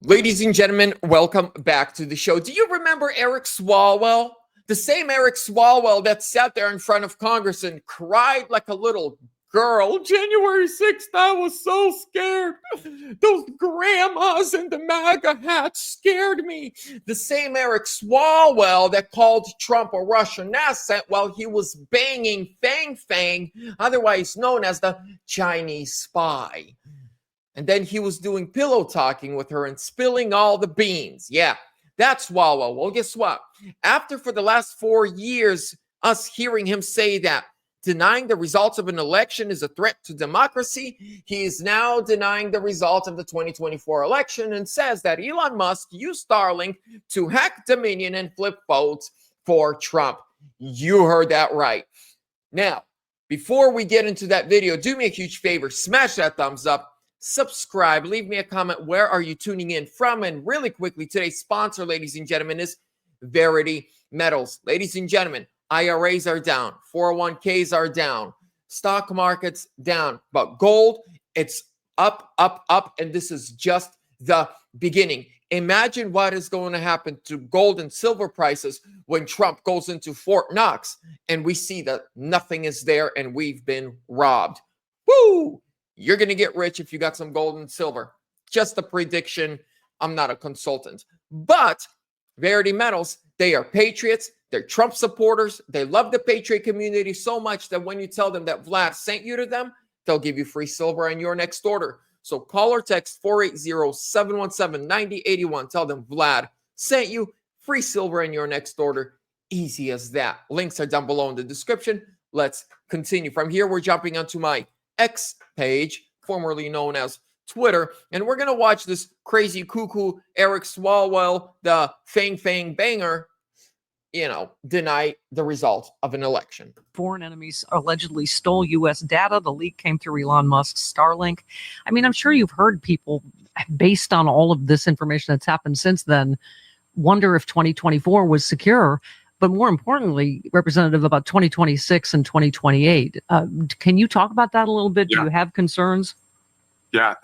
Ladies and gentlemen, welcome back to the show. Do you remember Eric Swalwel? The same Eric Swalwel that sat there in front of Congress and cried like a little girl. January 6th, I was so scared. Those grandmas in the MAGA hats scared me. The same Eric Swalwel that called Trump a Russian asset while he was banging Fang Fang, otherwise known as the Chinese spy. And then he was doing pillow talking with her and spilling all the beans. Yeah, that's Swalwell. Well, guess what? After for the last 4 years, us hearing him say that denying the results of an election is a threat to democracy, he is now denying the results of the 2024 election and says that Elon Musk used Starlink to hack Dominion and flip votes for Trump. You heard that right. Now, before we get into that video, do me a huge favor, smash that thumbs up. Subscribe, leave me a comment. Where are you tuning in from? And really quickly, today's sponsor, ladies and gentlemen, is Verity Metals. Ladies and gentlemen, IRAs are down, 401ks are down, stock markets down, but gold, it's up, up, up, and this is just the beginning. Imagine what is going to happen to gold and silver prices when Trump goes into Fort Knox and we see that nothing is there and we've been robbed. Woo! You're going to get rich if you got some gold and silver. Just a prediction. I'm not a consultant. But Verity Metals, they are patriots. They're Trump supporters. They love the patriot community so much that when you tell them that Vlad sent you to them, they'll give you free silver on your next order. So call or text 480-717-9081. Tell them Vlad sent you, free silver in your next order. Easy as that. Links are down below in the description. Let's continue. From here, we're jumping onto my X page, formerly known as Twitter, and we're going to watch this crazy cuckoo Eric Swalwell, the Fang Fang banger, deny the result of an election. Foreign enemies allegedly stole U.S. data. The leak came through Elon Musk's Starlink. I mean, I'm sure you've heard people, based on all of this information that's happened since then, wonder if 2024 was secure. But more importantly, Representative, about 2026 and 2028. Can you talk about that a little bit? Yeah. Do you have concerns? Yeah.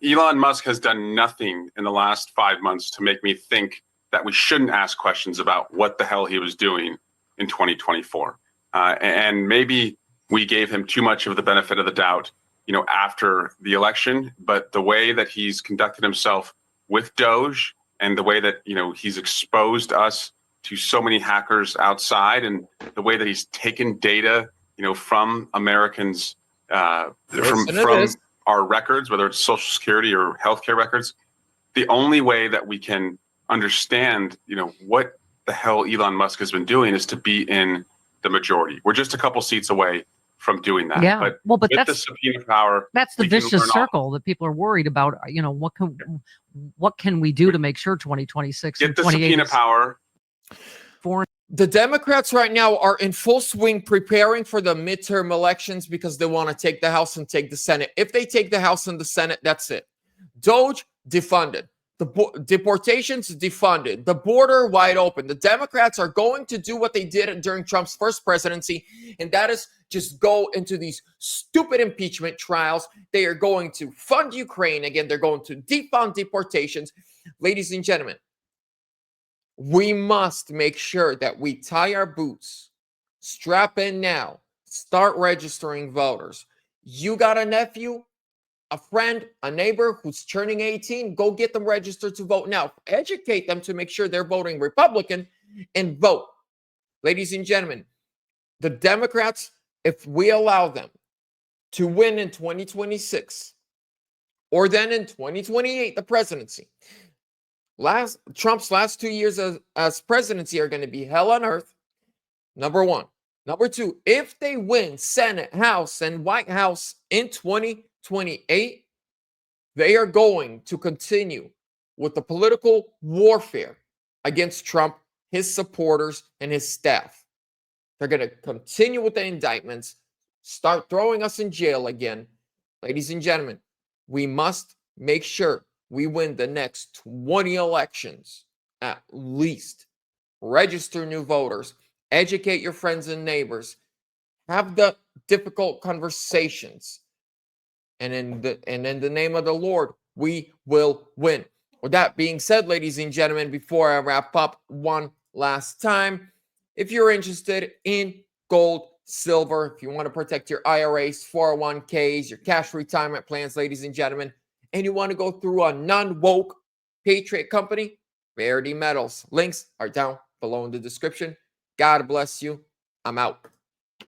Elon Musk has done nothing in the last 5 months to make me think that we shouldn't ask questions about what the hell he was doing in 2024. And maybe we gave him too much of the benefit of the doubt, after the election. But the way that he's conducted himself with Doge and the way that, he's exposed us to so many hackers outside, and the way that he's taken data, from Americans, from our records, whether it's Social Security or healthcare records. The only way that we can understand, what the hell Elon Musk has been doing is to be in the majority. We're just a couple seats away from doing that. Yeah. But but with the subpoena power, that's the vicious circle that people are worried about. What can we do to make sure 2026 get and the 28 subpoena power. The Democrats right now are in full swing preparing for the midterm elections because they want to take the House and take the Senate. If they take the House and the Senate, that's it. Doge defunded. The deportations defunded. The border wide open. The Democrats are going to do what they did during Trump's first presidency, and that is just go into these stupid impeachment trials. They are going to fund Ukraine again. They're going to defund deportations. Ladies and gentlemen, we must make sure that we tie our boots, strap in now, start registering voters. You got a nephew, a friend, a neighbor who's turning 18, go get them registered to vote now. Educate them to make sure they're voting Republican and vote. Ladies and gentlemen, the Democrats, if we allow them to win in 2026 or then in 2028, the presidency, Trump's last 2 years as presidency are going to be hell on earth, number one. Number two, if they win Senate, House, and White House in 2028, they are going to continue with the political warfare against Trump, his supporters, and his staff. They're going to continue with the indictments, start throwing us in jail again. Ladies and gentlemen, we must make sure we win the next 20 elections at least. Register new voters. Educate your friends and neighbors. Have the difficult conversations. And in the name of the Lord, we will win. With that being said, ladies and gentlemen, before I wrap up one last time, if you're interested in gold, silver, if you want to protect your IRAs, 401ks, your cash retirement plans, ladies and gentlemen, and you want to go through a non-woke Patriot company, Verity Metals. Links are down below in the description. God bless you. I'm out.